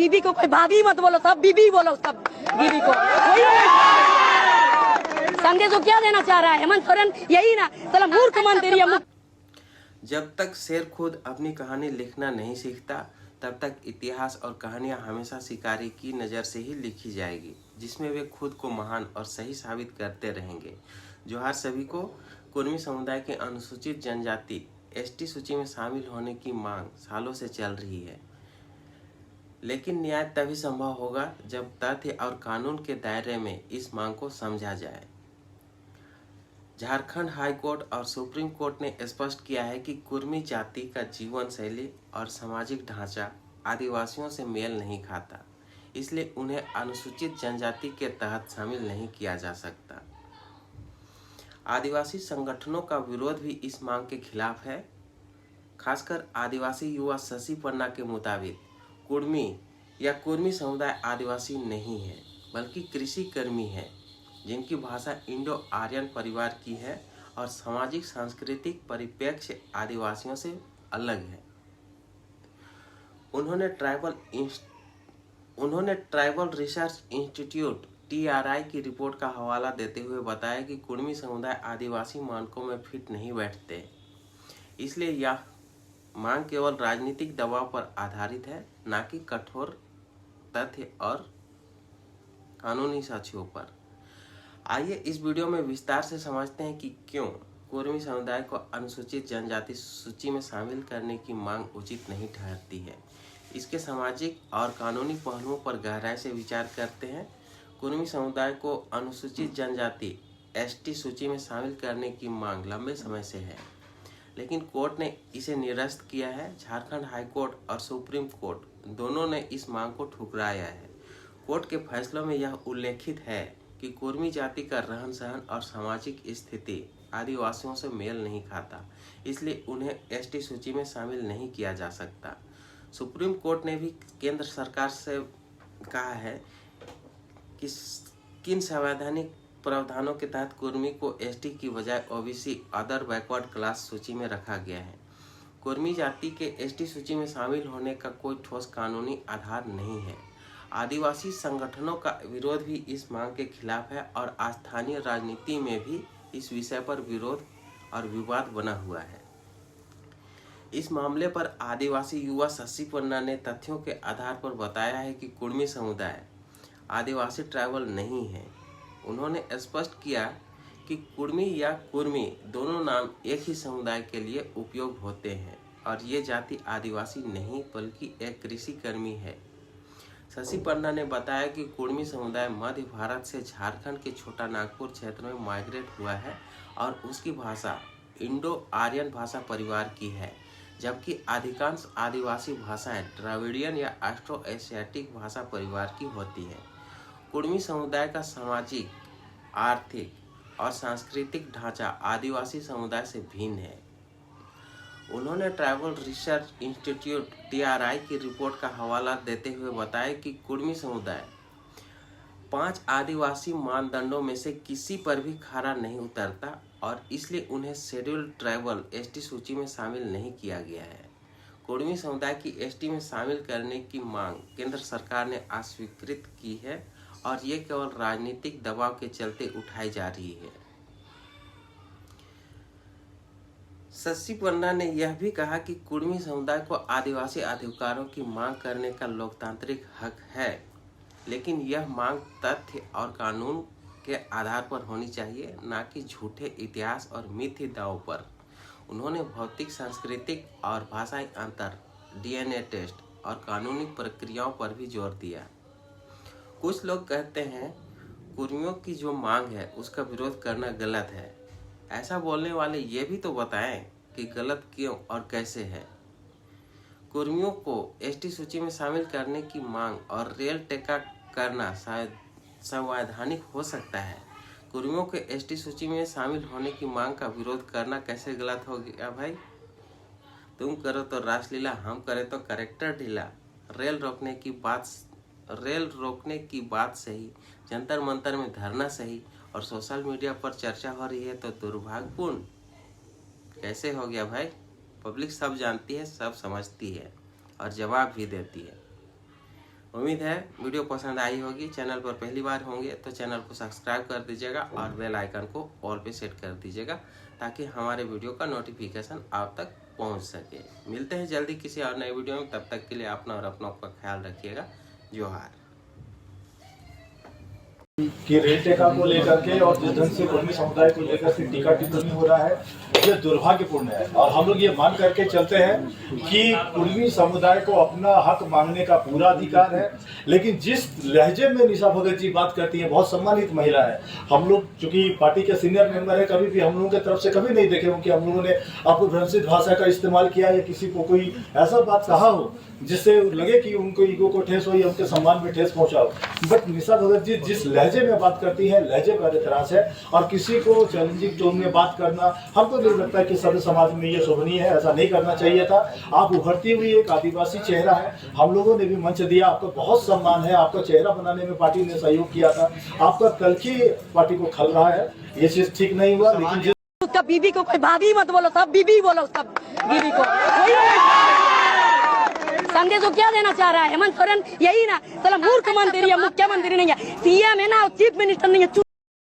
बीबी को कोई भाभी मत बोलो, सब बीबी बोलो, सब बीबी को। संदेश को क्या देना चाह रहा है हेमंत सोरेन? यही ना, साला मूर्ख मंत्री है। जब तक शेर खुद अपनी कहानी लिखना नहीं सीखता तब तक इतिहास और कहानियां हमेशा शिकारी की नज़र से ही लिखी जाएगी, जिसमें वे खुद को महान और सही साबित करते रहेंगे। जोहार सभी को। कुर्मी समुदाय के अनुसूचित जनजाति एसटी सूची में शामिल होने की मांग सालों से चल रही है, लेकिन न्याय तभी संभव होगा जब तथ्य और कानून के दायरे में इस मांग को समझा जाए। झारखंड हाई कोर्ट और सुप्रीम कोर्ट ने स्पष्ट किया है कि कुर्मी जाति का जीवन शैली और सामाजिक ढांचा आदिवासियों से मेल नहीं खाता, इसलिए उन्हें अनुसूचित जनजाति के तहत शामिल नहीं किया जा सकता। आदिवासी संगठनों का विरोध भी इस मांग के खिलाफ है। खासकर आदिवासी युवा शशि पन्ना के मुताबिक कुर्मी या कुर्मी समुदाय आदिवासी नहीं है, बल्कि कृषि कर्मी है, जिनकी भाषा इंडो आर्यन परिवार की है और सामाजिक सांस्कृतिक परिप्रेक्ष्य आदिवासियों से अलग है। उन्होंने ट्राइबल रिसर्च इंस्टीट्यूट TRI की रिपोर्ट का हवाला देते हुए बताया कि कुर्मी समुदाय आदिवासी मानकों में फिट नहीं बैठते, इसलिए यह मांग केवल राजनीतिक दबाव पर आधारित है, न कि कठोर तथ्य और कानूनी साक्ष्यों पर। आइए इस वीडियो में विस्तार से समझते हैं कि क्यों कुर्मी समुदाय को अनुसूचित जनजाति सूची में शामिल करने की मांग उचित नहीं ठहरती है। इसके सामाजिक और कानूनी पहलुओं पर गहराई से विचार करते हैं। कुर्मी समुदाय को अनुसूचित जनजाति ST सूची में शामिल करने की मांग लंबे समय से है, लेकिन कोर्ट ने इसे निरस्त किया है। झारखंड हाई कोर्ट और सुप्रीम कोर्ट दोनों ने इस मांग को ठुकराया है। कोर्ट के फैसलों में यह उल्लेखित है कि कुर्मी जाति का रहन सहन और सामाजिक स्थिति आदिवासियों से मेल नहीं खाता, इसलिए उन्हें ST सूची में शामिल नहीं किया जा सकता। सुप्रीम कोर्ट ने भी केंद्र सरकार से कहा है कि किन संवैधानिक प्रावधानों के तहत कुर्मी को ST की बजाय OBC अदर बैकवर्ड क्लास सूची में रखा गया है। कुर्मी जाति के ST सूची में शामिल होने का कोई ठोस कानूनी आधार नहीं है। आदिवासी संगठनों का विरोध भी इस मांग के खिलाफ है और स्थानीय राजनीति में भी इस विषय पर विरोध और विवाद बना हुआ है। इस मामले पर आदिवासी युवा शशि पन्ना ने तथ्यों के आधार पर बताया है कि कुर्मी समुदाय आदिवासी ट्राइबल नहीं है। उन्होंने स्पष्ट किया कि कुर्मी या कुर्मी दोनों नाम एक ही समुदाय के लिए उपयोग होते हैं और ये जाति आदिवासी नहीं बल्कि एक कृषि कर्मी है। शशि पन्ना ने बताया कि कुर्मी समुदाय मध्य भारत से झारखंड के छोटा नागपुर क्षेत्र में माइग्रेट हुआ है और उसकी भाषा इंडो आर्यन भाषा परिवार की है, जबकि अधिकांश आदिवासी भाषाएं द्रविडियन या ऑस्ट्रो एशियाटिक भाषा परिवार की होती है। कुर्मी समुदाय का सामाजिक, आर्थिक और सांस्कृतिक ढांचा आदिवासी समुदाय से भिन्न है। उन्होंने ट्राइबल रिसर्च इंस्टीट्यूट TRI की रिपोर्ट का हवाला देते हुए बताया कि कुर्मी समुदाय 5 आदिवासी मानदंडों में से किसी पर भी खरा नहीं उतरता और इसलिए उन्हें शेड्यूल्ड ट्राइबल ST सूची में शामिल नहीं किया गया है। कुर्मी समुदाय की ST में शामिल करने की मांग केंद्र सरकार ने अस्वीकृत की है और ये केवल राजनीतिक दबाव के चलते उठाई जा रही है। शशि पन्ना ने यह भी कहा कि कुर्मी समुदाय को आदिवासी अधिकारों की मांग करने का लोकतांत्रिक हक है, लेकिन यह मांग तथ्य और कानून के आधार पर होनी चाहिए, न कि झूठे इतिहास और मिथ्या दावों पर। उन्होंने भौतिक, सांस्कृतिक और भाषाई अंतर, DNA टेस्ट और कानूनी प्रक्रियाओं पर भी जोर दिया। कुछ लोग कहते हैं कुर्मियों की जो मांग है उसका विरोध करना गलत है। ऐसा बोलने वाले ये भी तो बताएं कि गलत क्यों और कैसे है। कुर्मियों को ST सूची में शामिल करने की मांग और रेल टेका करना शायद संवैधानिक हो सकता है। कुर्मियों के ST सूची में शामिल होने की मांग का विरोध करना कैसे गलत हो गया भाई? तुम करो तो रासलीला, हम करें तो करेक्टर ढीला। रेल रोकने की बात सही, जंतर मंतर में धरना सही और सोशल मीडिया पर चर्चा हो रही है तो दुर्भाग्यपूर्ण कैसे हो गया भाई? पब्लिक सब जानती है, सब समझती है और जवाब भी देती है। उम्मीद है वीडियो पसंद आई होगी। चैनल पर पहली बार होंगे तो चैनल को सब्सक्राइब कर दीजिएगा और बेल आइकन को ऑल पे सेट कर दीजिएगा ताकि हमारे वीडियो का नोटिफिकेशन आप तक पहुंच सके। मिलते हैं जल्दी किसी और नए वीडियो में, तब तक के लिए अपना और अपनों का ख्याल रखिएगा। जोहार। कि रेल टेका को लेकर के और जिस ढंग से कुर्मी समुदाय को लेकर के टीका टिप्पणी हो रहा है, ये दुर्भाग्यपूर्ण है। और हम लोग ये मान करके चलते हैं कि कुर्मी समुदाय को अपना हक मांगने का पूरा अधिकार है, लेकिन जिस लहजे में निशा भगत जी बात करती हैं, बहुत सम्मानित महिला है। हम लोग चूंकि पार्टी के सीनियर मेंबर है, कभी भी हम लोगों की तरफ से कभी नहीं देखे हो कि हम लोगों ने अपभ्रंशित भाषा का इस्तेमाल किया या किसी को कोई ऐसा बात कहा हो जिससे लगे कि उनको ईगो को ठेस हो या उनके सम्मान में ठेस पहुंचा हो। बट निशा भगत जी जिस लहजे में बात करती है, लहजे पर एतराज है। और किसी को चैलेंजिंग टोन में बात करना हमको नहीं लगता कि सभ्य समाज में ये शोभनीय है, ऐसा नहीं करना चाहिए था। आप उभरती हुई एक आदिवासी चेहरा है, हम लोगों ने भी मंच दिया, आपका बहुत सम्मान है। आपका चेहरा बनाने में पार्टी ने सहयोग किया था, आपका तलखी पार्टी को खल रहा है, ये चीज ठीक नहीं हुआ। लेकिन उसका बीबी को कोई भाभी मत बोलो, सब बीबी बोलो उसका बीबी को। संदेश को क्या देना चाह रहा है हेमंत सोरेन? यही ना, साला मूर्ख मंत्री है, मुख्यमंत्री नहीं है, सीएम है ना, चीफ मिनिस्टर नहीं है।